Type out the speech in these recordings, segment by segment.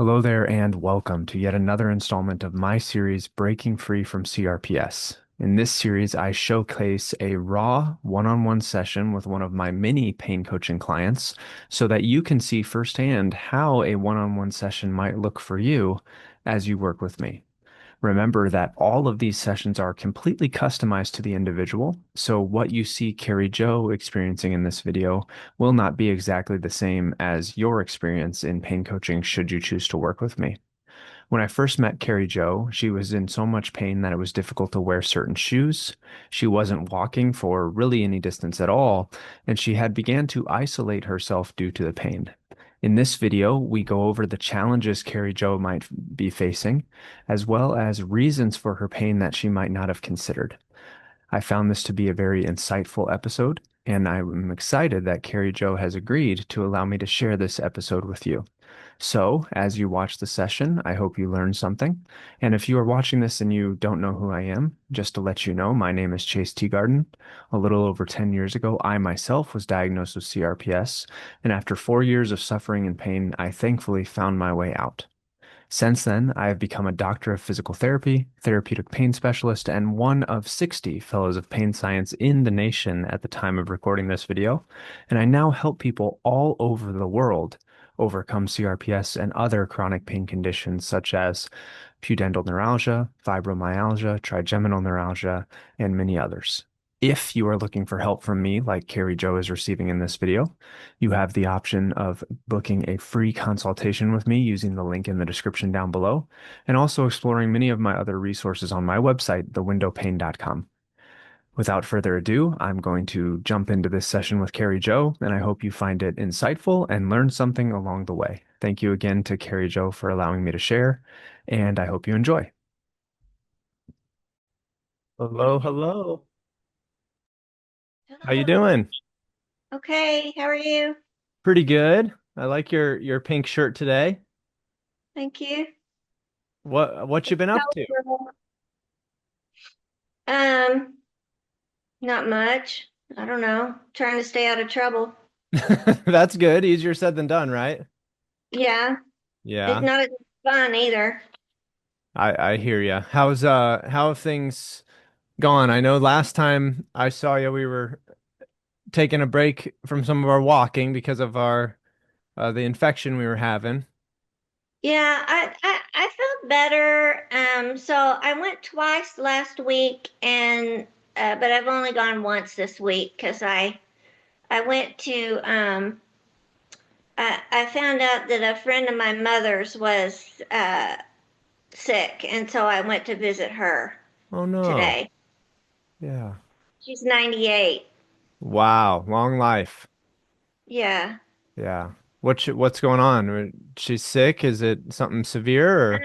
Hello there, and welcome to yet another installment of my series, Breaking Free from CRPS. In this series, I showcase a raw one-on-one session with one of my many pain coaching clients so that you can see firsthand how a one-on-one session might look for you as you work with me. Remember that all of these sessions are completely customized to the individual, so what you see Kerry Jo experiencing in this video will not be exactly the same as your experience in pain coaching should you choose to work with me. When I first met Kerry Jo, she was in so much pain that it was difficult to wear certain shoes. She wasn't walking for really any distance at all, and she had began to isolate herself due to the pain. In this video, we go over the challenges Kerry Jo might be facing, as well as reasons for her pain that she might not have considered. I found this to be a very insightful episode, and I'm excited that Kerry Jo has agreed to allow me to share this episode with you. So, as you watch the session, I hope you learned something. And if you are watching this and you don't know who I am, just to let you know, my name is Chase Teagarden. A little over 10 years ago, I myself was diagnosed with CRPS, and after 4 years of suffering and pain, I thankfully found my way out. Since then, I have become a doctor of physical therapy, therapeutic pain specialist, and one of 60 fellows of pain science in the nation at the time of recording this video. And I now help people all over the world overcome CRPS and other chronic pain conditions such as pudendal neuralgia, fibromyalgia, trigeminal neuralgia, and many others. If you are looking for help from me, like Kerry Jo is receiving in this video, you have the option of booking a free consultation with me using the link in the description down below, and also exploring many of my other resources on my website, thewindowpane.com. Without further ado, I'm going to jump into this session with Kerry Jo, and I hope you find it insightful and learn something along the way. Thank you again to Kerry Jo for allowing me to share, and I hope you enjoy. Hello, hello. How you Hello. doing? Okay, how are you? Pretty good. I like your pink shirt today. Thank you. What you been up to? Um, Not much. I don't know. Trying to stay out of trouble. That's good. Easier said than done, right? Yeah, it's Yeah, not as fun either. I hear you. How have things gone? I know last time I saw you, we were taking a break from some of our walking because of our the infection we were having. Yeah, I felt better. So I went twice last week, and but I've only gone once this week because I went to I found out that a friend of my mother's was sick, and so I went to visit her Oh no. today. Yeah. She's 98. Wow, long life. Yeah. Yeah. What's going on? She's sick? Is it something severe or?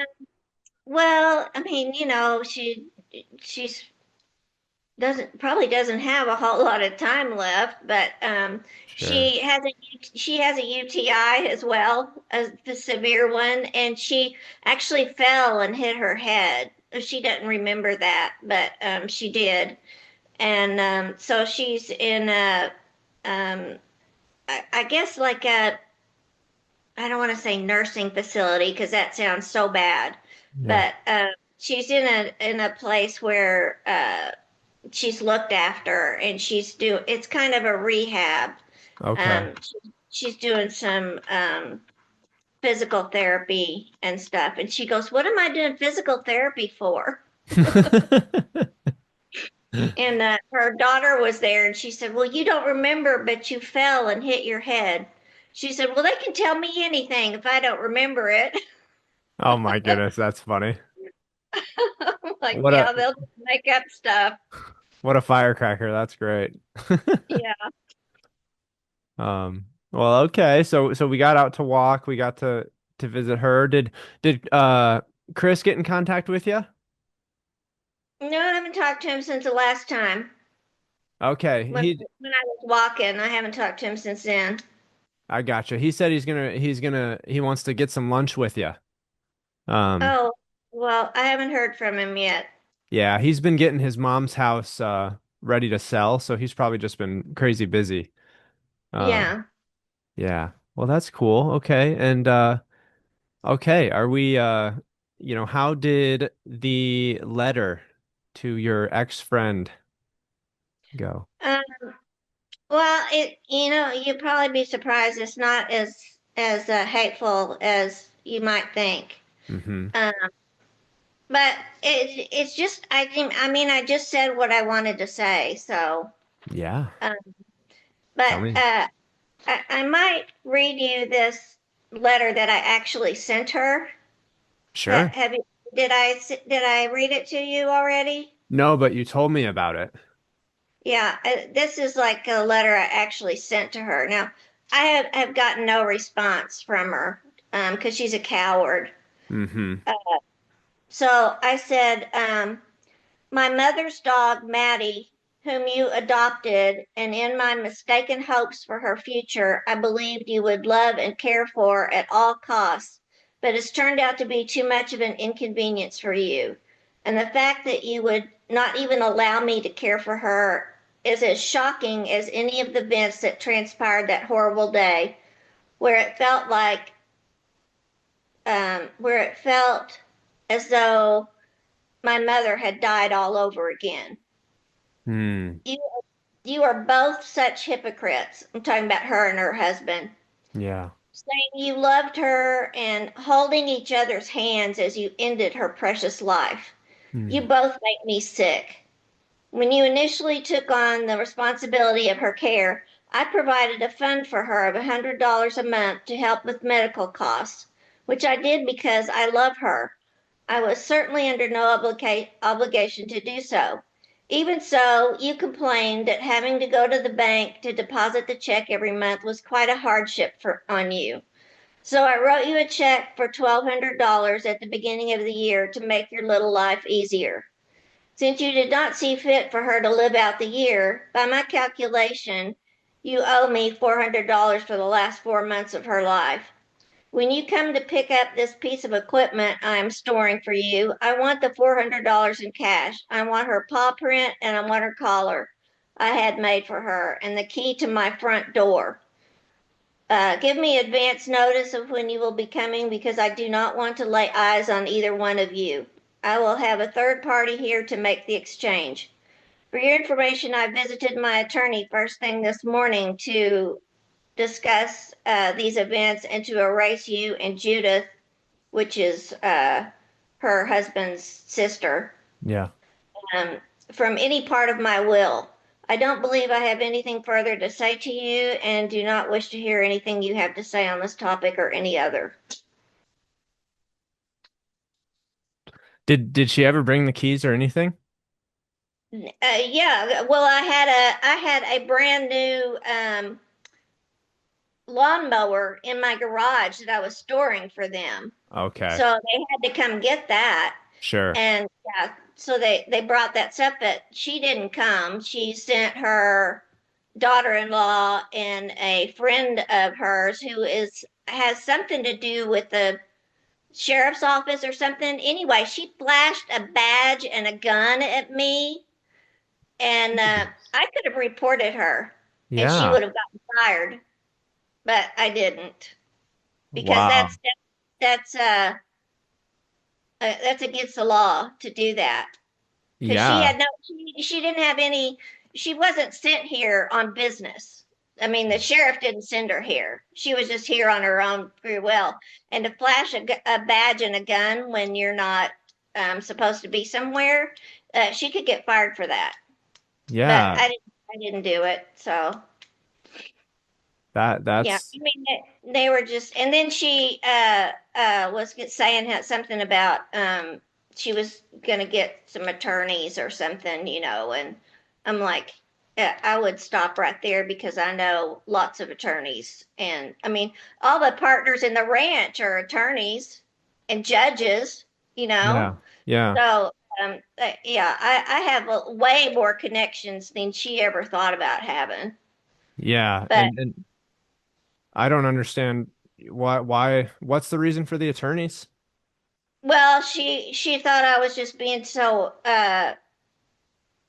Well, I mean, she's doesn't have a whole lot of time left, but Sure. she has a UTI as well as the severe one, and she actually fell and hit her head. She doesn't remember that, but she did, and so she's in a I guess like a I don't want to say nursing facility because that sounds so bad, Yeah. but she's in a place where she's looked after and it's kind of a rehab. Okay. She's doing some physical therapy and stuff, and she goes, "What am I doing physical therapy for?" And her daughter was there, and she said, "Well, you don't remember, but you fell and hit your head." She said, "Well, they can tell me anything if I don't remember it." Oh my goodness, that's funny. I'm like, What a yeah, they'll just make up stuff. what a firecracker. That's great. Yeah. Well, okay. So we got out to walk. We got to visit her. Did Chris get in contact with you? No, I haven't talked to him since the last time Okay. when when I was walking. I haven't talked to him since then. I gotcha. He said he wants to get some lunch with you. Um, Oh, well, I haven't heard from him yet. yeah, he's been getting his mom's house ready to sell, so he's probably just been crazy busy. Um, Yeah. yeah. Well, that's cool. Okay. And Okay, are we how did the letter to your ex-friend go? Um, well, you'd probably be surprised. It's not as hateful as you might think. Mm-hmm. Um, but it's just I just said what I wanted to say. So, Yeah, um, but tell me. I might read you this letter that I actually sent her. Sure. Have you? Did I read it to you already? No, but you told me about it. Yeah, this is like a letter I actually sent to her. Now, I have gotten no response from her because she's a coward. Mm-hmm. So I said, my mother's dog, Maddie, whom you adopted, and in my mistaken hopes for her future, I believed you would love and care for at all costs, but it's turned out to be too much of an inconvenience for you. And the fact that you would not even allow me to care for her is as shocking as any of the events that transpired that horrible day, where it felt like, where it felt as though my mother had died all over again. Hmm. You you are both such hypocrites. I'm talking about her and her husband, Yeah. saying you loved her and holding each other's hands as you ended her precious life. You Hmm. both make me sick. When you initially took on the responsibility of her care, I provided a fund for her of $100 a month to help with medical costs, which I did because I love her. I was certainly under no obligation to do so. Even so, you complained that having to go to the bank to deposit the check every month was quite a hardship on you. So I wrote you a check for $1,200 at the beginning of the year to make your little life easier. Since you did not see fit for her to live out the year, by my calculation, you owe me $400 for the last 4 months of her life. When you come to pick up this piece of equipment I am storing for you, I want the $400 in cash. I want her paw print and I want her collar I had made for her and the key to my front door. Give me advance notice of when you will be coming because I do not want to lay eyes on either one of you. I will have a third party here to make the exchange. For your information, I visited my attorney first thing this morning to discuss these events and to erase you and Judith, which is her husband's sister, Yeah. um, from any part of my will. I don't believe I have anything further to say to you and do not wish to hear anything you have to say on this topic or any other. Did she ever bring the keys or anything? Yeah, well, I had a brand new lawnmower in my garage that I was storing for them, Okay. so they had to come get that. Sure. And yeah, so they brought that stuff, but she didn't come. She sent her daughter-in-law and a friend of hers who is has something to do with the sheriff's office or something. Anyway, she flashed a badge and a gun at me, and I could have reported her, and she Yeah. would have gotten fired, but I didn't because Wow. that's that's against the law to do that. Because she Yeah. had no, she didn't have any, she wasn't sent here on business. I mean, the sheriff didn't send her here. She was just here on her own free will. And to flash a badge and a gun when you're not supposed to be somewhere, she could get fired for that. But Yeah. I didn't do it. So yeah, That's I mean, they were just, and then she was saying something about she was going to get some attorneys or something, and I'm like, yeah, I would stop right there because I know lots of attorneys, and I mean, all the partners in the ranch are attorneys and judges, you know. yeah. Yeah. So yeah, I have way more connections than she ever thought about having, Yeah. but. And I don't understand why what's the reason for the attorneys? Well, she thought I was just being so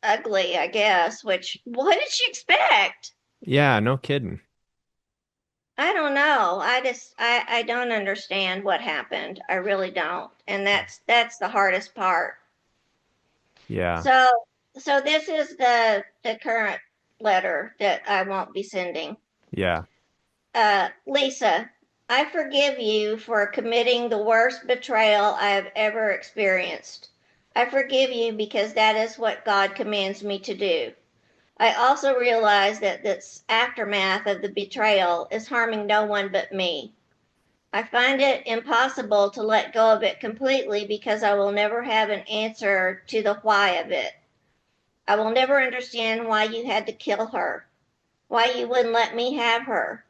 ugly, I guess, which what did she expect? Yeah, no kidding. I don't know. I don't understand what happened. I really don't. And that's the hardest part. Yeah. So so this is the current letter that I won't be sending. Yeah. Lisa, I forgive you for committing the worst betrayal I have ever experienced. I forgive you because that is what God commands me to do. I also realize that this aftermath of the betrayal is harming no one but me. I find it impossible to let go of it completely because I will never have an answer to the why of it. I will never understand why you had to kill her, why you wouldn't let me have her.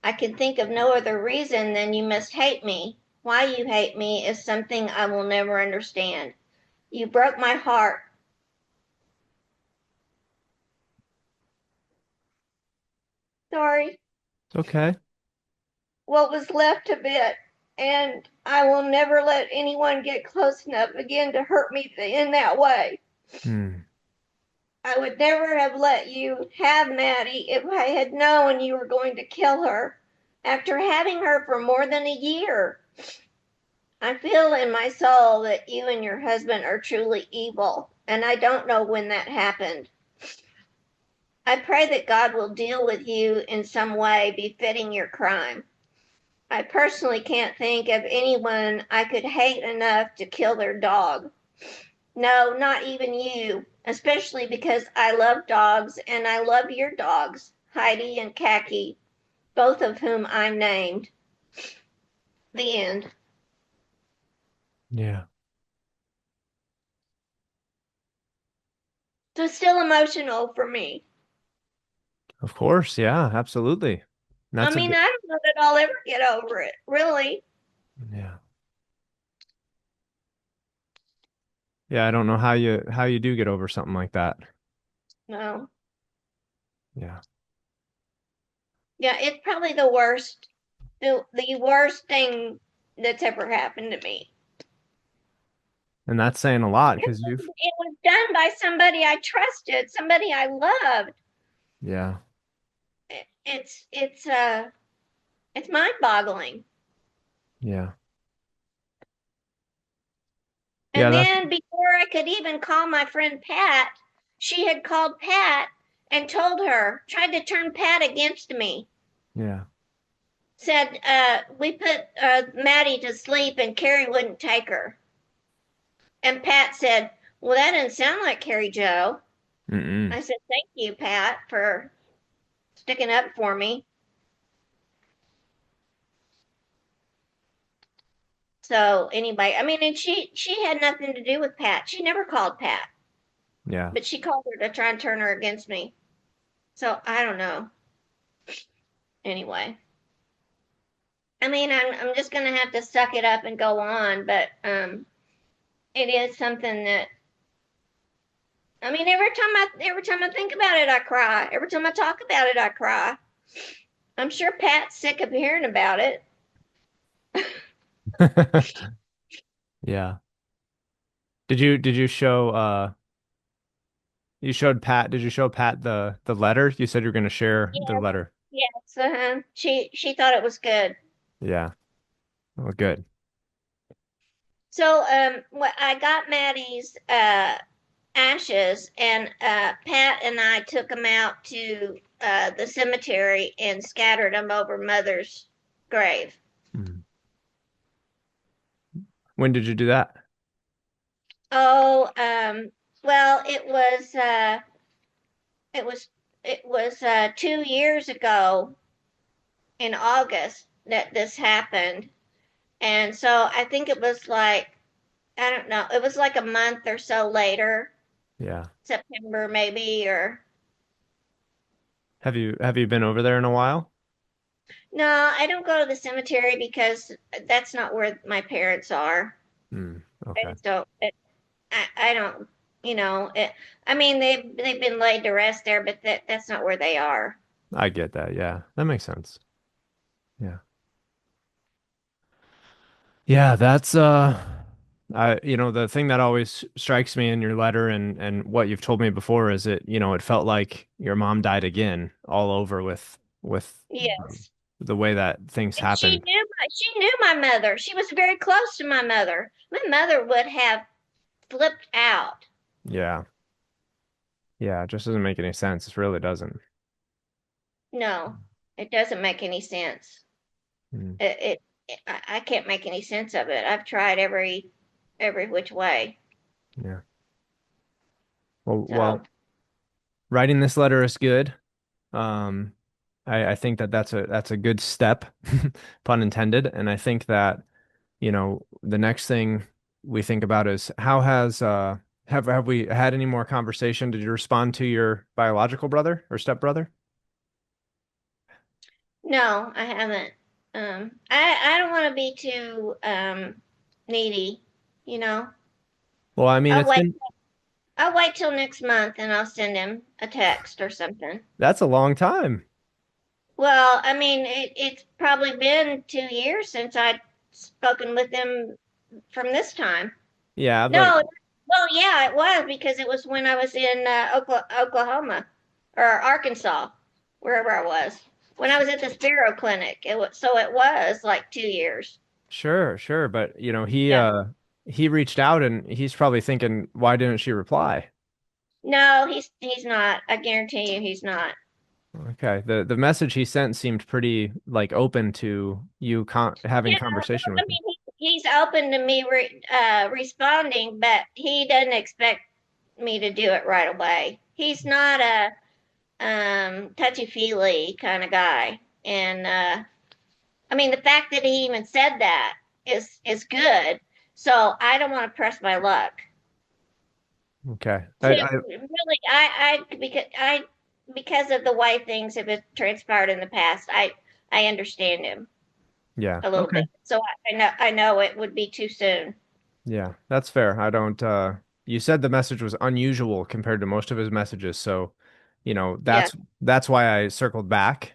I can think of no other reason than you must hate me. Why you hate me is something I will never understand. You broke my heart. Sorry, It's okay. what was left of it. And I will never let anyone get close enough again to hurt me in that way. Hmm. I would never have let you have Maddie if I had known you were going to kill her after having her for more than a year. I feel in my soul that you and your husband are truly evil, and I don't know when that happened. I pray that God will deal with you in some way befitting your crime. I personally can't think of anyone I could hate enough to kill their dog. No, not even you, especially because I love dogs and I love your dogs, Heidi and Khaki, both of whom I'm named. The end. Yeah. So it's still emotional for me. Of course. Yeah, absolutely. And I that's a mean, good. I don't know that I'll ever get over it, really. Yeah. Yeah, I don't know how you do get over something like that. No. Yeah. Yeah, it's probably the worst, the worst thing that's ever happened to me. And that's saying a lot Because because you've it was done by somebody I trusted, somebody I loved. yeah. It's it's mind-boggling. Yeah. Yeah, And that's then before I could even call my friend Pat, she had called Pat and told her, tried to turn Pat against me. yeah. Said, we put Maddie to sleep and Kerry wouldn't take her. And Pat said, well, that didn't sound like Kerry Jo. Mm-mm. I said, thank you, Pat, for sticking up for me. So anyway, I mean, and she had nothing to do with Pat. She never called Pat, Yeah. but she called her to try and turn her against me. So I don't know. Anyway, I mean, I'm just gonna have to suck it up and go on. But it is something that I mean, every time I think about it, I cry. Every time I talk about it, I cry. I'm sure Pat's sick of hearing about it. Yeah. Did you show you showed Pat, did you show Pat the letter? You said you were going to share the Yes, letter. yes. She thought it was good. Yeah. Oh, good. So I got Maddie's ashes, and Pat and I took them out to the cemetery and scattered them over Mother's grave. Mm. When did you do that? Oh, well, it was it was 2 years ago in August that this happened, and so I think it was like I don't know, it was like a month or so later, Yeah. September maybe, or Have you been over there in a while? no, I don't go to the cemetery because that's not where my parents are. Mm. I Okay. just don't. I don't. You know. I mean, they've been laid to rest there, but that's not where they are. I get that. Yeah. That makes sense. Yeah. Yeah, that's I you know the thing that always strikes me in your letter and what you've told me before is it, you know, it felt like your mom died again all over with Yes. the way that things And happen. she knew my mother. She was very close to my mother. My mother would have flipped out. Yeah. Yeah, it just doesn't make any sense. It really doesn't. No, it doesn't make any sense. Mm, I can't make any sense of it. I've tried every which way. yeah. Well, So writing this letter is good. Um, I think that that's a good step, pun intended. And I think that, the next thing we think about is how has have we had any more conversation? Did you respond to your biological brother or stepbrother? no, I haven't. I don't want to be too needy. You know, Well, I mean, I'll wait. I'll wait till next month and I'll send him a text or something. that's a long time. Well, I mean, it's probably been 2 years since I'd spoken with him from this time. Yeah, but No, well, yeah, it was because it was when I was in Oklahoma or Arkansas, wherever I was. When I was at the Sparrow Clinic, it was like 2 years. sure, sure. But he Yeah. he reached out and he's probably thinking, why didn't she reply? No, he's not. I guarantee you, he's not. Okay. The message he sent seemed pretty like open to you having Yeah, conversation I with him. mean, he's open to me responding, but he doesn't expect me to do it right away. He's not a touchy feely kind of guy, and I mean, the fact that he even said that is good. So I don't want to press my luck. Okay. Really, because of the way things have transpired in the past, I understand him Yeah. a little Okay. bit. So I know it would be too soon. Yeah, that's fair. I don't you said the message was unusual compared to most of his messages, so Yeah, that's why I circled back.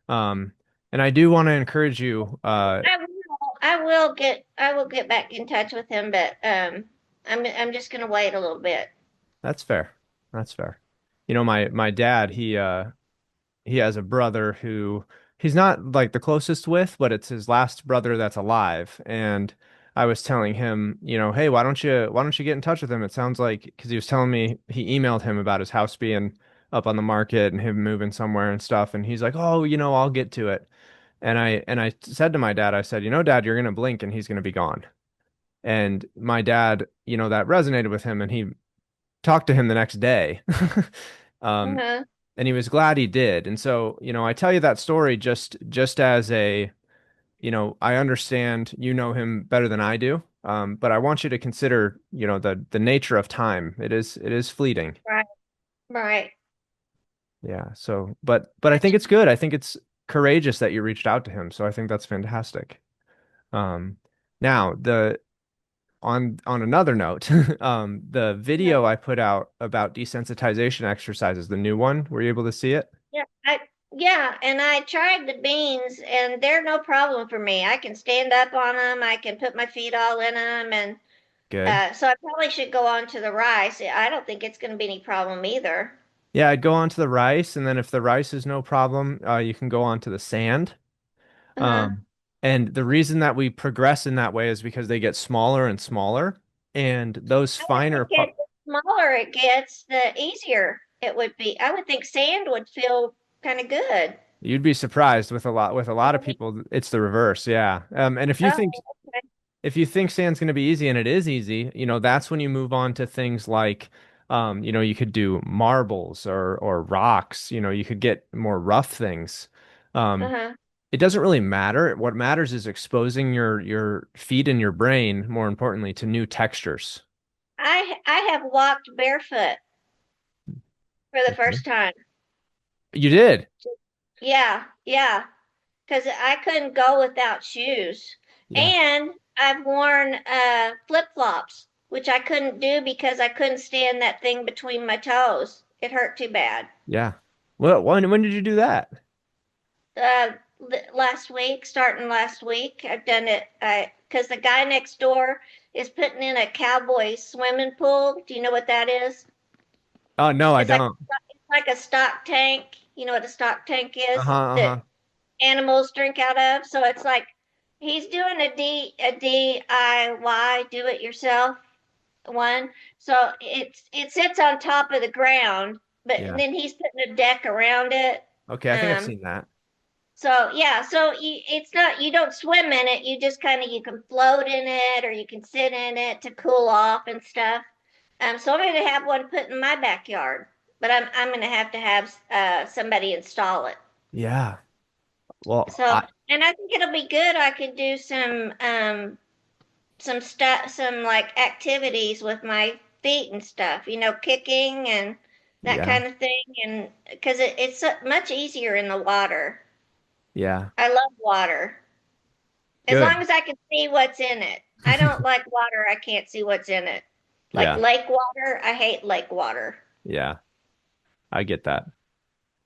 Um and I do want to encourage you I will get back in touch with him, but I'm just gonna wait a little bit. that's fair. That's fair. My dad, he has a brother who he's not like the closest with, but it's his last brother that's alive. And I was telling him, hey, why don't you get in touch with him? It sounds like because he was telling me he emailed him about his house being up on the market and him moving somewhere and stuff. And he's like, oh, I'll get to it. And I said to my dad, I said, Dad, you're gonna blink and he's gonna be gone. And my dad, that resonated with him, and he talked to him the next day. Um, Uh-huh. and he was glad he did. And so, I tell you that story just as I understand you know him better than I do. But I want you to consider, the nature of time. It is fleeting. Right, right. Yeah. So, but I think it's good. I think it's courageous that you reached out to him. So I think that's fantastic. Um, now on another note, the Uh-huh. video I put out about desensitization exercises, the new one, were you able to see it? Yeah, yeah, and I tried the beans, and they're no problem for me. I can stand up on them. I can put my feet all in them, and Good. so I probably should go on to the rice. I don't think it's going to be any problem either. Yeah, I'd go on to the rice, and then if the rice is no problem, you can go on to the sand. Uh-huh. Um, and the reason that we progress in that way is because they get smaller and smaller, and those I would finer think parts. the smaller it gets, the easier it would be. I would think sand would feel kind of good. You'd be surprised with a lot of people, it's the reverse. Yeah. And if you Oh, think okay. if you think sand's going to be easy, and it is easy, that's when you move on to things like, you could do marbles or rocks. You could get more rough things. Um, Uh-huh. it doesn't really matter. What matters is exposing your feet and your brain, more importantly, to new textures. I have walked barefoot for the Okay. first time. You did. Yeah, yeah. Because I couldn't go without shoes. Yeah. And I've worn flip-flops, which I couldn't do because I couldn't stand that thing between my toes. It hurt too bad. Yeah. Well, when did you do that? Uh, last week, starting last week, I've done it because the guy next door is putting in a cowboy swimming pool. Do you know what that is? Oh, no, I It's like don't. it's like a stock tank. You know what a stock tank Uh-huh, is? That uh-huh. animals drink out of. So it's like he's doing a DIY, do it yourself one. So it sits on top of the ground, but Yeah. then he's putting a deck around it. Okay, I think I've Um, seen that. so yeah, so it's not, you don't swim in it. You just kind of, you can float in it or you can sit in it to cool off and stuff. So I'm going to have one put in my backyard, but I'm going to have somebody install it. Yeah. Well, So, I and I think it'll be good. I could do some stuff, some like activities with my feet and stuff, kicking and that yeah. kind of thing. And because it's much easier in the water. Yeah. I love water as long Good. as I can see what's in it. I don't like water I can't see what's in it. Like Yeah. lake water, I hate lake water. Yeah. I get that.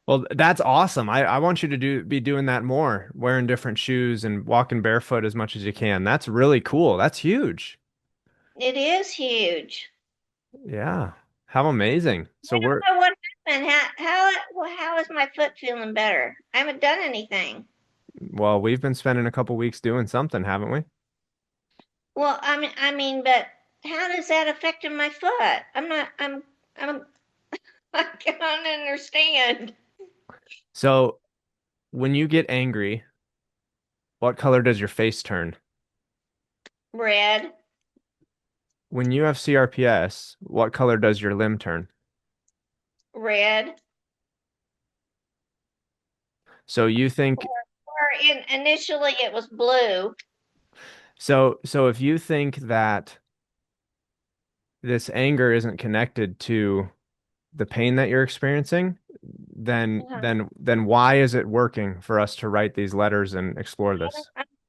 Well, that's awesome. I want you to be doing that more, wearing different shoes and walking barefoot as much as you can. That's really cool. That's huge. It is huge. Yeah. How amazing. So I we're don't know what happened. How is my foot feeling better? I haven't done anything. well, we've been spending a couple weeks doing something, haven't we? Well, I mean, but how does that affect my foot? I'm not. I'm. I can't understand. So when you get angry, what color does your face turn? Red, When you have CRPS, what color does your limb turn? red, So you think or initially it was blue. so if you think that this anger isn't connected to the pain that you're experiencing, then Uh-huh. then why is it working for us to write these letters and explore this?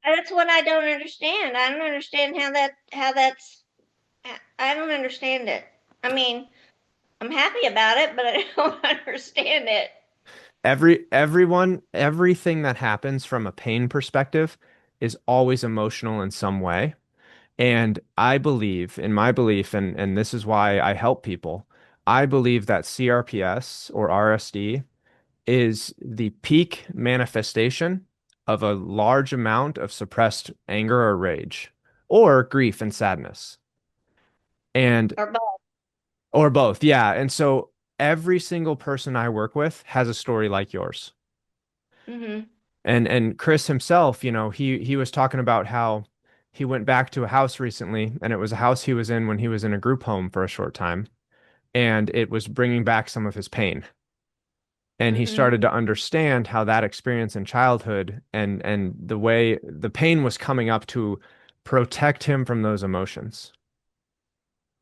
That's what I don't understand. I don't understand how that's. I don't understand it. I mean, I'm happy about it, but I don't understand it. Everything that happens from a pain perspective is always emotional in some way. And I believe, in my belief, and this is why I help people, I believe that CRPS or RSD is the peak manifestation of a large amount of suppressed anger or rage, or grief and sadness, and Or both. or both. Yeah. And so every single person I work with has a story like yours. Hmm. And Chris himself, he was talking about how he went back to a house recently, and it was a house he was in when he was in a group home for a short time, and it was bringing back some of his pain. And he Hmm. started to understand how that experience in childhood and the way the pain was coming up to protect him from those emotions.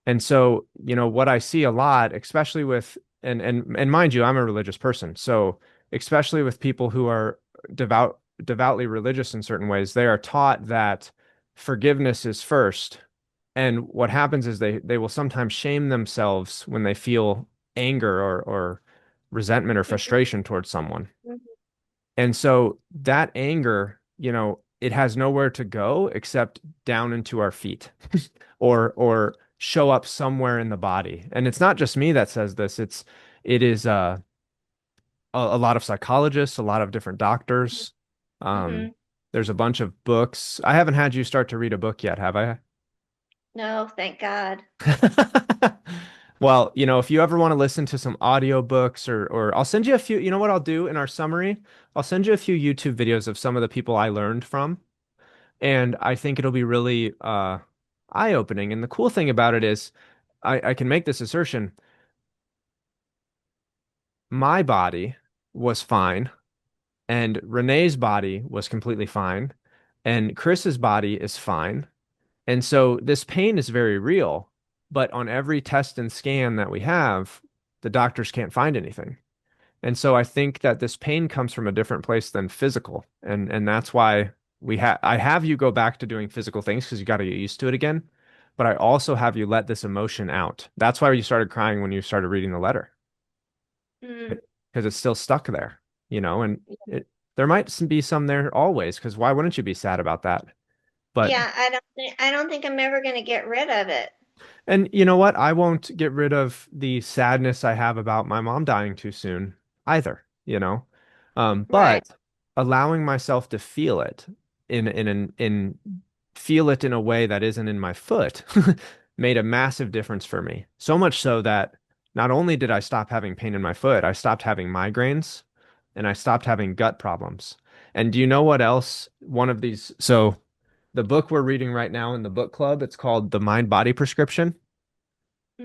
And so, what I see a lot, especially with and mind you, I'm a religious person. So, especially with people who are devoutly religious in certain ways, they are taught that forgiveness is first. And what happens is they will sometimes shame themselves when they feel anger or resentment or frustration towards someone. Hmm. And so that anger, it has nowhere to go except down into our feet or show up somewhere in the body. And it's not just me that says this. It is a lot of psychologists, a lot of different doctors. Um, Hmm. there's a bunch of books. I haven't had you start to read a book yet, have I? No, thank God. Well, if you ever want to listen to some audiobooks or I'll send you a few, you know what I'll do in our summary? I'll send you a few YouTube videos of some of the people I learned from. And I think it'll be really eye-opening. And the cool thing about it is I can make this assertion. My body was fine, and Renee's body was completely fine, and Chris's body is fine. And so this pain is very real, but on every test and scan that we have, the doctors can't find anything. And so I think that this pain comes from a different place than physical. And that's why I have you go back to doing physical things because you got to get used to it again. But I also have you let this emotion out. That's why you started crying when you started reading the letter Mm. because it's still stuck there, and there might be some there always because why wouldn't you be sad about that? But Yeah, I don't think I'm ever going to get rid of it. And you know what? I won't get rid of the sadness I have about my mom dying too soon either, you know? Right. But allowing myself to feel it in feel it in a way that isn't in my foot made a massive difference for me. So much so that not only did I stop having pain in my foot, I stopped having migraines and I stopped having gut problems. And do you know what else? One of these, so the book we're reading right now in the book club, it's called The Mind Body Prescription.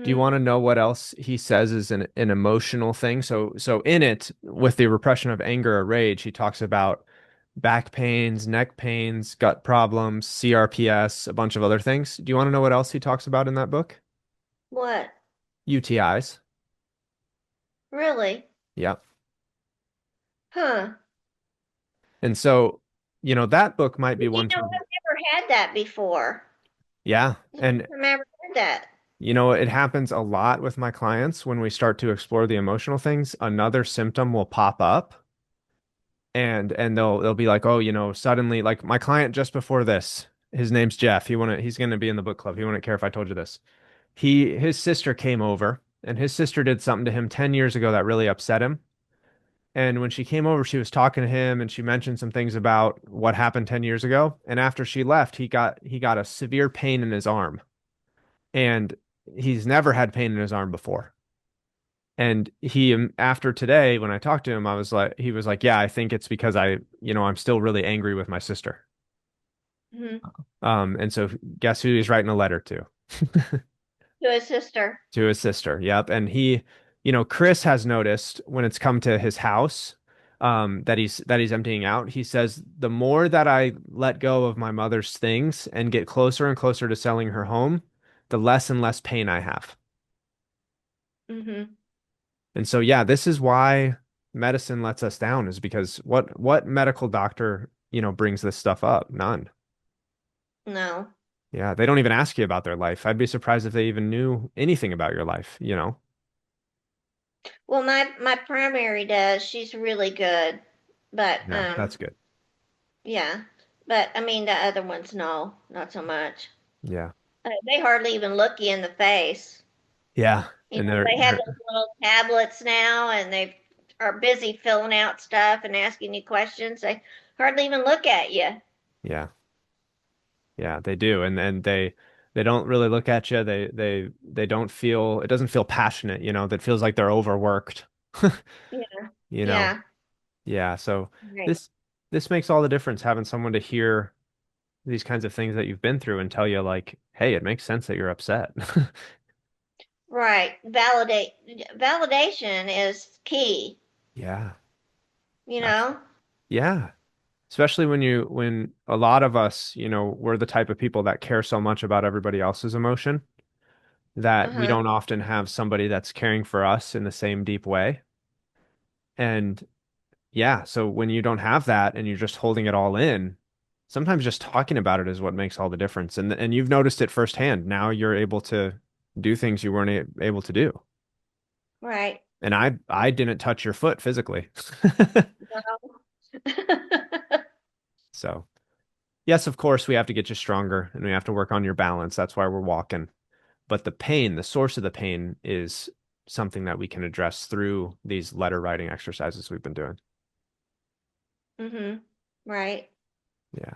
Do you Mm, want to know what else he says is an emotional thing? So in it, with the repression of anger or rage, he talks about back pains, neck pains, gut problems, CRPS, a bunch of other things. Do you want to know what else he talks about in that book? what? UTIs. Really? Yep. Huh. And so, that book might be You one know, to, I've never had that before. yeah. And, I've never had that. it happens a lot with my clients when we start to explore the emotional things. Another symptom will pop up and they'll be like, oh, suddenly, like my client just before this, his name's Jeff. He's going to be in the book club. He wouldn't care if I told you this. His sister came over and his sister did something to him 10 years ago that really upset him. And when she came over, she was talking to him and she mentioned some things about what happened 10 years ago. And after she left, he got a severe pain in his arm. And he's never had pain in his arm before. And after today, when I talked to him, he was like, yeah, I think it's because I'm still really angry with my sister. Hmm. And so guess who he's writing a letter to? To his sister. To his sister. Yep. And Chris has noticed when it's come to his house, that he's emptying out. He says, the more that I let go of my mother's things and get closer and closer to selling her home, the less and less pain I have. Hmm. And so, yeah, this is why medicine lets us down, is because what medical doctor, brings this stuff up? None. No. Yeah, they don't even ask you about their life. I'd be surprised if they even knew anything about your life. Well, my primary does. She's really good, but Yeah, that's good. yeah. But I mean, the other ones, no, not so much. Yeah. They hardly even look you in the face. Yeah. You And know, they're they have they're those little tablets now, and they are busy filling out stuff and asking you questions. They hardly even look at you. yeah. Yeah, they do. And they don't really look at you. They don't feel, it doesn't feel passionate, that feels like they're overworked. Yeah. You know. Yeah. Yeah, so Right. this this makes all the difference, having someone to hear these kinds of things that you've been through and tell you like, hey, it makes sense that you're upset. Right. Validation is key, Yeah. you Abs- know? Yeah. Especially when a lot of us, we're the type of people that care so much about everybody else's emotion that we Uh-huh. don't often have somebody that's caring for us in the same deep way. And yeah, so when you don't have that and you're just holding it all in, sometimes just talking about it is what makes all the difference. And you've noticed it firsthand. Now you're able to do things you weren't able to do. Right. And I didn't touch your foot physically. No. So, yes, of course, we have to get you stronger and we have to work on your balance. That's why we're walking. But the pain, the source of the pain is something that we can address through these letter writing exercises we've been doing. Hmm. Right. Yeah.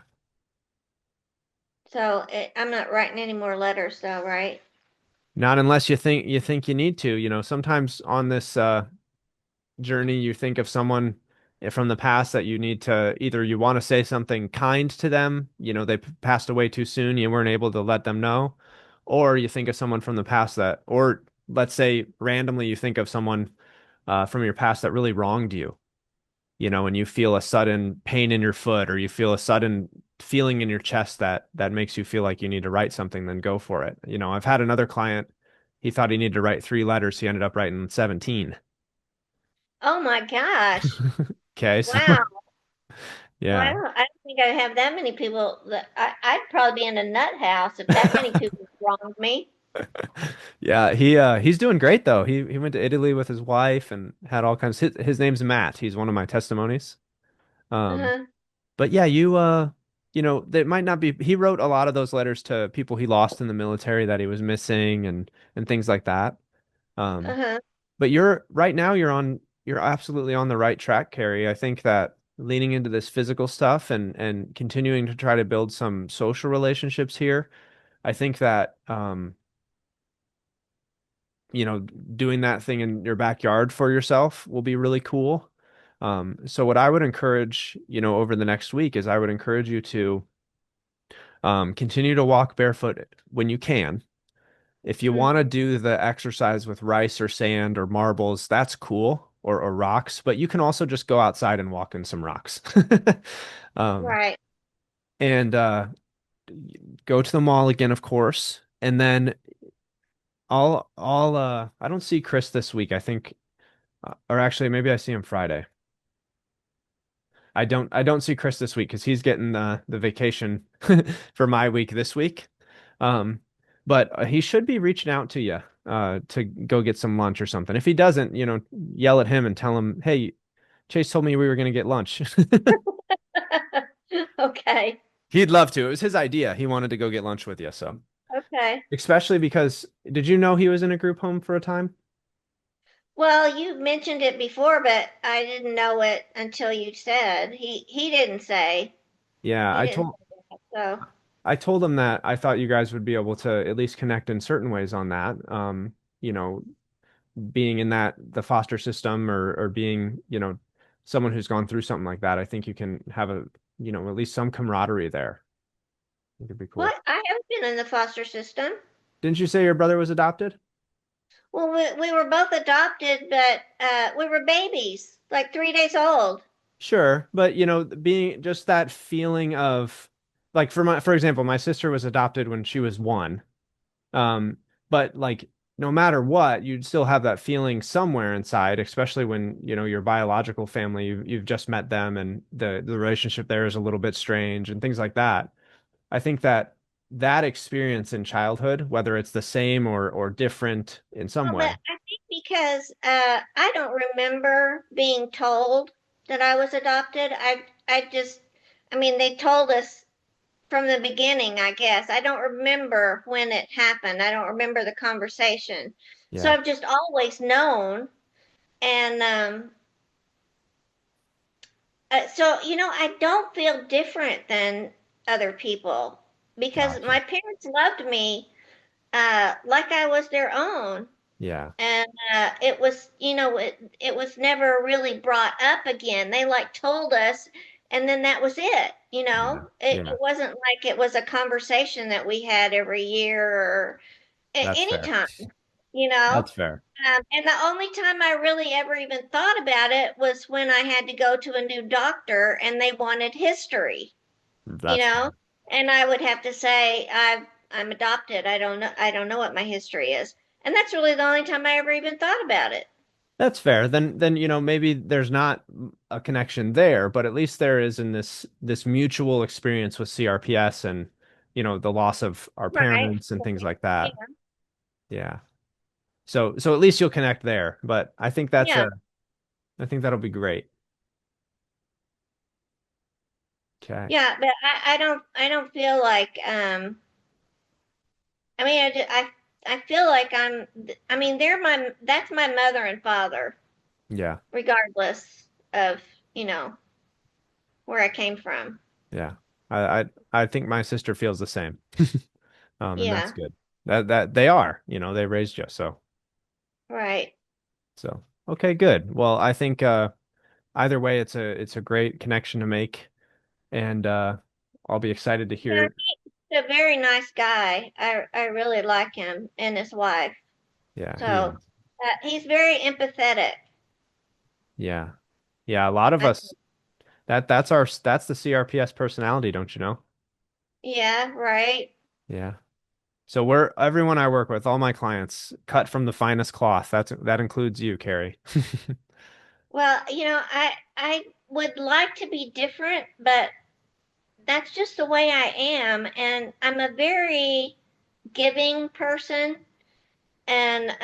So I'm not writing any more letters, though, right? Not unless you think you need to. Sometimes on this journey, you think of someone from the past that you need to, either you want to say something kind to them, they passed away too soon, you weren't able to let them know, or you think of someone from the past or let's say randomly you think of someone from your past that really wronged you, and you feel a sudden pain in your foot or you feel a sudden feeling in your chest that makes you feel like you need to write something, then go for it. I've had another client, he thought he needed to write 3 letters, he ended up writing 17. Oh my gosh. Okay, so Wow. Well, yeah. I don't think I have that many people that I'd probably be in a nut house if that many people wronged me. Yeah, he's doing great though. He went to Italy with his wife and had all kinds. His name's Matt. He's one of my testimonies. Um, Uh-huh. but yeah, that might not be. He wrote a lot of those letters to people he lost in the military that he was missing and things like that. Um, Uh-huh. but you're right now you're absolutely on the right track, Carrie. I think that leaning into this physical stuff and continuing to try to build some social relationships here. I think that doing that thing in your backyard for yourself will be really cool. So what I would encourage, over the next week is I would encourage you to continue to walk barefoot when you can. If you want to Mhm. do the exercise with rice or sand or marbles, that's cool, or rocks, but you can also just go outside and walk in some rocks. Um, Right. and go to the mall again, of course. And then I don't see Chris this week. I think or actually maybe I see him Friday. I don't see Chris this week because he's getting the vacation for my week this week. Um, but he should be reaching out to you to go get some lunch or something. If he doesn't, yell at him and tell him, "Hey, Chase told me we were going to get lunch." Okay. He'd love to. It was his idea. He wanted to go get lunch with you, so Okay. especially because did you know he was in a group home for a time? Well, you mentioned it before, but I didn't know it until you said. He didn't say. Yeah, He I didn't told say that. So, I told him that I thought you guys would be able to at least connect in certain ways on that. You know, being in the foster system or being, someone who's gone through something like that, I think you can have at least some camaraderie there. It could be cool. what? I haven't been in the foster system. Didn't you say your brother was adopted? Well, we were both adopted, but we were babies, like 3 days old. Sure, but being just that feeling of like for example, my sister was adopted when she was 1. Um, but like no matter what, you'd still have that feeling somewhere inside, especially when, your biological family, you've just met them and the relationship there is a little bit strange and things like that. I think that experience in childhood, whether it's the same or different in some Well, but way. I think because I don't remember being told that I was adopted. I mean, they told us from the beginning, I guess. I don't remember when it happened. I don't remember the conversation. So Yeah, I've just always known. And so, I don't feel different than other people because gotcha. my parents loved me like I was their own. Yeah, And it was, it was never really brought up again. They like told us, and then that was it. yeah, It yeah. wasn't like it was a conversation that we had every year or That's any fair. time, you know. That's fair. And the only time I really ever even thought about it was when I had to go to a new doctor and they wanted history, you That's know, fair. and I would have to say I'm adopted. I don't know what my history is. And that's really the only time I ever even thought about it. That's fair. Then maybe there's not a connection there, but at least there is in this mutual experience with CRPS and the loss of our Right. parents and things like Yeah. that. Yeah. So at least you'll connect there, but Yeah. I think that'll be great. Okay. Yeah, but I don't feel like I mean I feel like I mean that's my mother and father Yeah. regardless of, you know, where I came from. Yeah. I think my sister feels the same. And that's Yeah. good. That they are, they raised you, Right. so okay, good. Well, I think either way it's a great connection to make. And I'll be excited to Yeah, hear. he's a very nice guy. I really like him and his wife. Yeah, he So, is. he's very empathetic. Yeah. Yeah, a lot of I us that's the CRPS personality, don't you know? Yeah, right. Yeah. So we're everyone I work with, all my clients, cut from the finest cloth. That includes you, Carrie. Well, I would like to be different, but that's just the way I am, and I'm a very giving person, and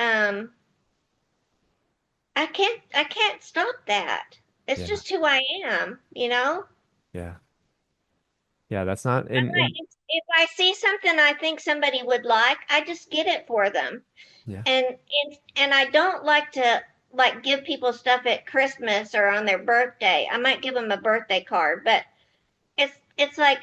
I can't stop that. It's Yeah. just who I am, you know? Yeah. Yeah, that's not I in if I see something I think somebody would like, I just get it for them. yeah. And I don't like to. like give people stuff at Christmas or on their birthday. I might give them a birthday card, but it's like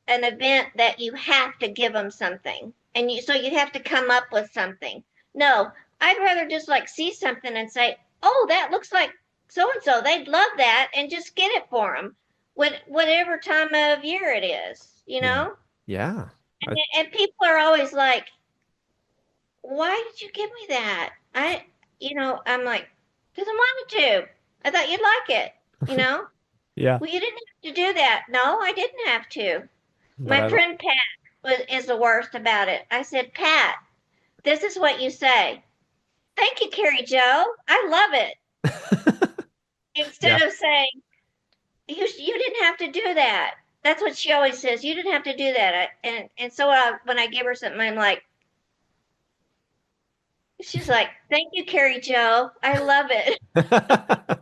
an event that you have to give them something, and you have to come up with something. No, I'd rather just like see something and say, "Oh, that looks like so and so. They'd love that," and just get it for them, whatever time of year it is, you Yeah. know. Yeah. And, and people are always like, "Why did you give me that?" I'm like, "Because I wanted to. I thought you'd like it, you know." Yeah. Well, you didn't have to do that. No, I didn't have to. But My I, friend Pat is the worst about it. I said, Pat, this is what you say. Thank you, Kerry Jo. I love it. yeah. Instead of saying, you didn't have to do that. That's what she always says. You didn't have to do that. When I give her something, I'm like, she's like, thank you, Kerry Jo. I love it.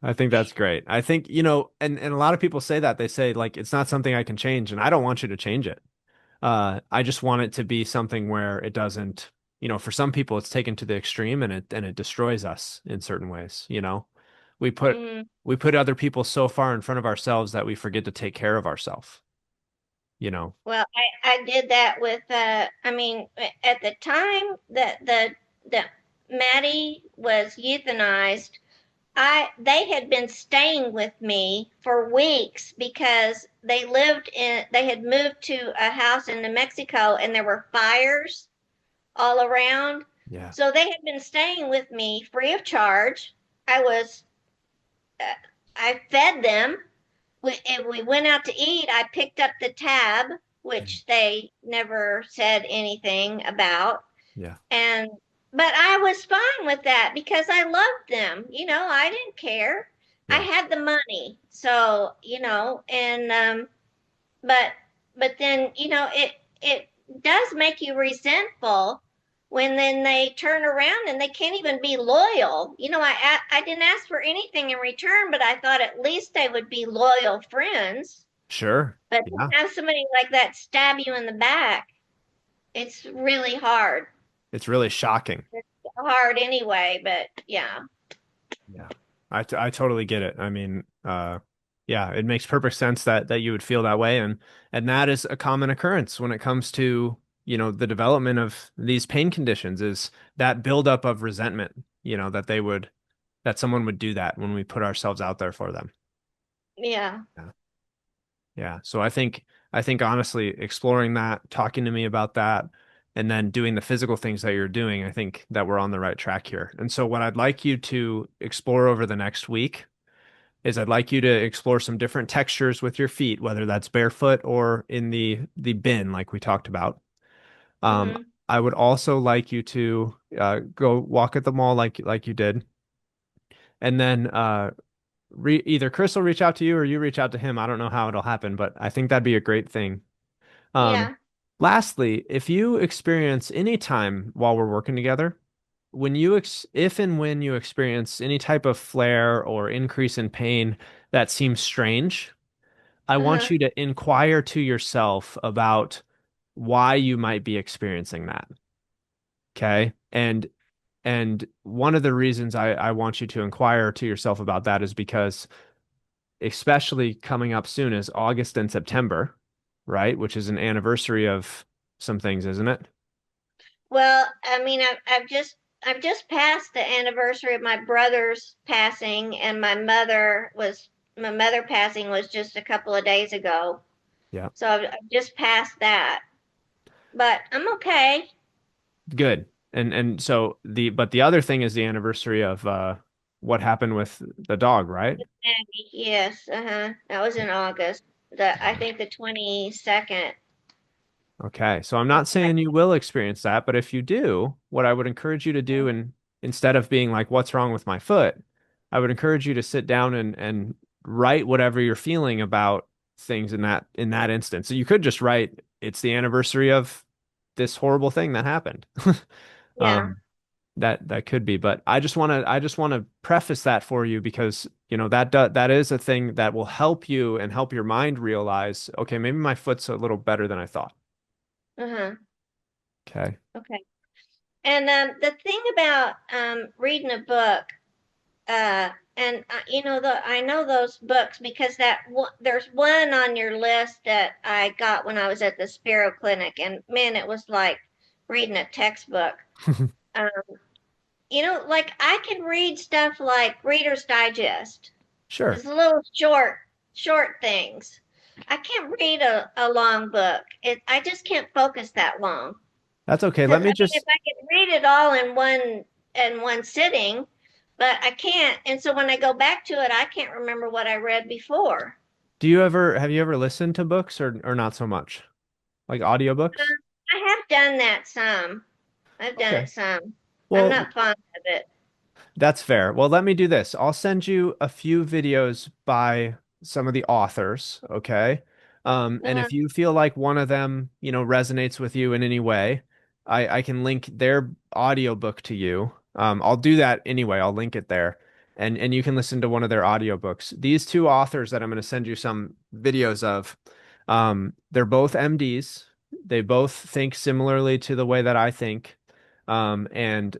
I think that's great. I think, and a lot of people say that. They say like it's not something I can change, and I don't want you to change it. I just want it to be something where it doesn't, for some people it's taken to the extreme and it destroys us in certain ways. We put Mm, we put other people so far in front of ourselves that we forget to take care of ourselves, you know. well, I did that with, I mean, at the time that the Maddie was euthanized, they had been staying with me for weeks because they had moved to a house in New Mexico and there were fires all around. Yeah. So they had been staying with me free of charge. I was uh, I fed them. If we went out to eat, I picked up the tab, which they never said anything about. Yeah. And but I was fine with that because I loved them. I didn't care. I Yeah. had the money. So, and but but then, it does make you resentful when then they turn around and they can't even be loyal. I didn't ask for anything in return, but I thought at least they would be loyal friends. Sure. But to Yeah. have somebody like that stab you in the back, it's really hard. It's really shocking. It's hard anyway, but yeah. Yeah. I totally get it. I mean, yeah, it makes perfect sense that you would feel that way, and that is a common occurrence when it comes to, the development of these pain conditions is that buildup of resentment, that someone would do that when we put ourselves out there for them. Yeah. Yeah. Yeah. So I think honestly, exploring that, talking to me about that, and then doing the physical things that you're doing, I think that we're on the right track here. And so what I'd like you to explore over the next week is I'd like you to explore some different textures with your feet, whether that's barefoot or in the bin like we talked about. Um, Hmm. I would also like you to go walk at the mall like you did, and then either Chris will reach out to you or you reach out to him. I don't know how it'll happen, but I think that'd be a great thing. Um, Yeah. Lastly, if you experience any time while we're working together, if and when you experience any type of flare or increase in pain that seems strange, I want Uh-huh. you to inquire to yourself about why you might be experiencing that. Okay. And one of the reasons I want you to inquire to yourself about that is because especially coming up soon is August and September, right? Which is an anniversary of some things, isn't it? Well, I mean, I've just passed the anniversary of my brother's passing, and my mother passing was just a couple of days ago. Yeah. So I've just passed that, but I'm okay. Good. And so the other thing is the anniversary of what happened with the dog, right? Yes, uh-huh. That was in August. I think the 22nd. Okay. So I'm not saying you will experience that, but if you do, what I would encourage you to do, and instead of being like, what's wrong with my foot, I would encourage you to sit down and write whatever you're feeling about things in that instance. So you could just write, it's the anniversary of this horrible thing that happened. Yeah. Um, that could be, but I just want to preface that for you because that is a thing that will help you and help your mind realize, okay, maybe my foot's a little better than I thought. Uh-huh. Okay. Okay. And the thing about reading a book, and I know those books because there's one on your list that I got when I was at the Sparrow Clinic, and man, it was like reading a textbook. Um, like I can read stuff like Reader's Digest. Sure. It's little short things. I can't read a long book. I just can't focus that long. That's okay. Because Let I me mean, if just, I could read it all in one sitting, but I can't. And so when I go back to it, I can't remember what I read before. have you ever listened to books or not so much? Like audiobooks? I have done that some. I've done Okay. it some. I'm Well, not fond of it. that's fair. Well, let me do this. I'll send you a few videos by some of the authors, okay? And Uh, if you feel like one of them, resonates with you in any way, I can link their audiobook to you. I'll do that anyway. I'll link it there. And you can listen to one of their audiobooks. These two authors that I'm going to send you some videos of, they're both MDs. They both think similarly to the way that I think. And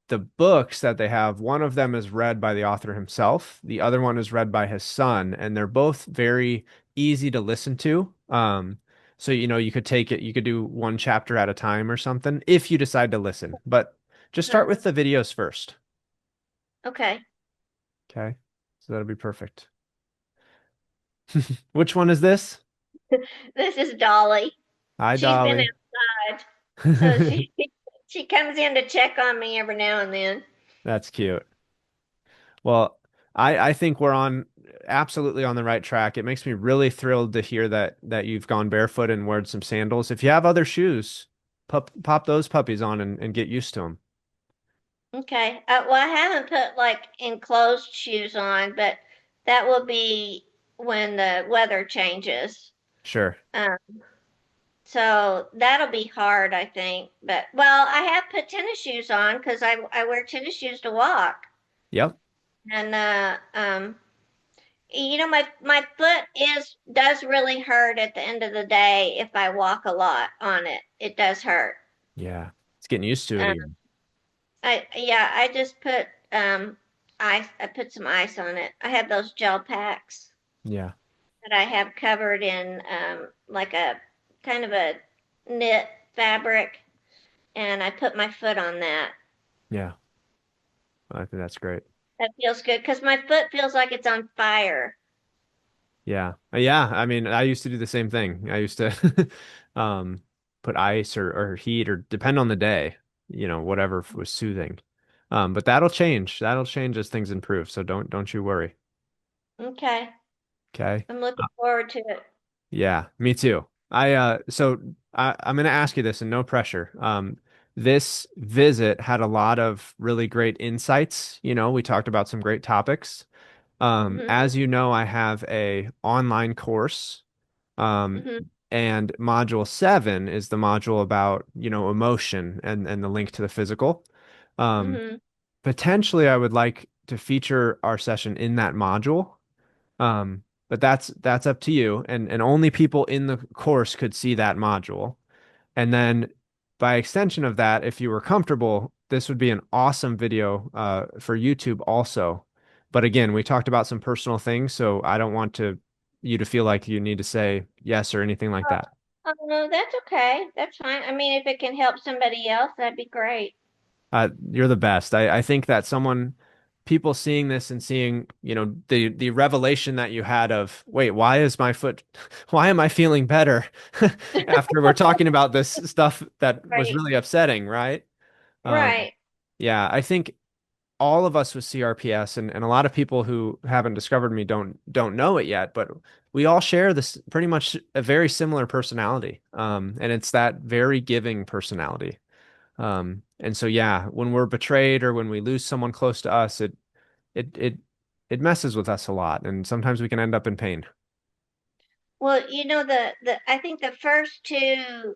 the books that they have, one of them is read by the author himself, the other one is read by his son, and they're both very easy to listen to. So you could take it, you could do one chapter at a time or something if you decide to listen. But just start with the videos first. okay. Okay. So that'll be perfect. Which one is this? This is Dolly. Hi, She's been Dolly. outside, so she comes in to check on me every now and then. That's cute. Well, I think we're on absolutely on the right track. It makes me really thrilled to hear that you've gone barefoot and weared some sandals. If you have other shoes, pop those puppies on and get used to them. Okay. Well, I haven't put like enclosed shoes on, but that will be when the weather changes. Sure. Um, so that'll be hard, I think. But well, I have put tennis shoes on because I wear tennis shoes to walk, Yep. and my foot is does really hurt at the end of the day if I walk a lot on it. It does hurt. Yeah. It's getting used to it Um, again. I just put ice. I put some ice on it. I have those gel packs Yeah. that I have covered in like a kind of a knit fabric, and I put my foot on that. Yeah. I think that's great. That feels good because my foot feels like it's on fire. Yeah. Yeah. I mean, I used to do the same thing. I used to um put ice or heat or depend on the day, whatever was soothing. But that'll change. That'll change as things improve. So don't you worry. Okay, Okay. I'm looking forward to it. Yeah, me too. I'm going to ask you this and no pressure. This visit had a lot of really great insights. We talked about some great topics. Hmm. As you know, I have a online course. Um, Hmm. and module 7 is the module about, emotion and the link to the physical. Um, Hmm. Potentially I would like to feature our session in that module. But that's up to you, and only people in the course could see that module. And then by extension of that, if you were comfortable, this would be an awesome video for YouTube also. But again, we talked about some personal things, so I don't want you to feel like you need to say yes or anything like that. Oh, no, that's okay. That's fine. I mean, if it can help somebody else, that'd be great. You're the best. I think that people seeing this and seeing, the revelation that you had of, wait, why is my foot, why am I feeling better after we're talking about this stuff that was Right. really upsetting, right? Um, Right. yeah, I think all of us with CRPS and a lot of people who haven't discovered me don't know it yet, but we all share this pretty much a very similar personality. And it's that very giving personality. And so yeah, when we're betrayed or when we lose someone close to us, it it it messes with us a lot, and sometimes we can end up in pain. Well, the I think the first two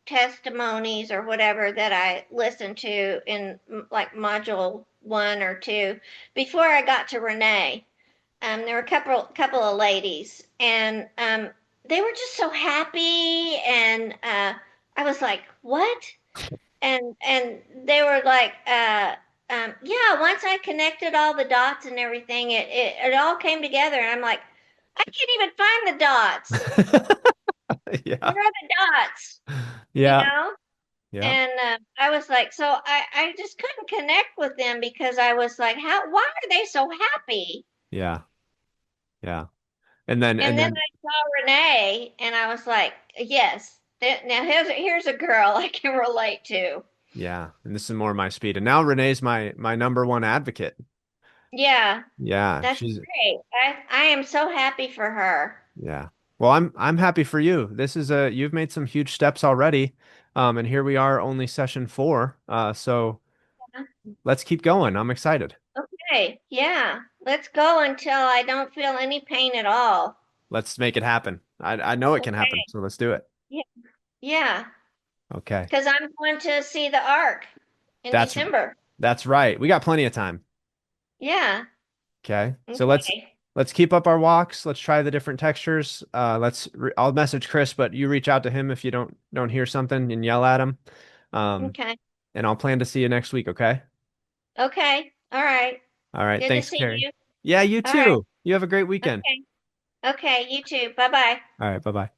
testimonies or whatever that I listened to in like module 1 or 2, before I got to Renee, there were a couple of ladies, and they were just so happy, and I was like, what? and they were like, yeah, once I connected all the dots and everything, it all came together. And I'm like, I can't even find the dots. Yeah. Where are the dots? You Yeah. know? Yeah. And I was like, so I just couldn't connect with them because I was like, why are they so happy? Yeah. Yeah. And then And and then then I saw Renee, and I was like, yes, now here's a girl I can relate to. yeah, and this is more my speed. And now Renee's my number one advocate. Yeah, Yeah, that's she's great. I am so happy for her. yeah. Well, I'm happy for you. This is a you've made some huge steps already. And here we are only session 4. So let's keep going. I'm excited. Okay, yeah, let's go until I don't feel any pain at all. Let's make it happen. I know it can happen. Okay, So let's do it. yeah, yeah, Okay. because I'm going to see the Ark in That's December. that's right. We got plenty of time. Yeah, Okay. So okay, let's keep up our walks. Let's try the different textures. I'll message Chris, but you reach out to him if you don't hear something and yell at him. Um, okay, and I'll plan to see you next week, okay? okay, all right. All right. Good to Thanks, see Carrie. you. Yeah, you All right, too. You have a great weekend. okay, okay, you too. Bye bye. All right. Bye-bye.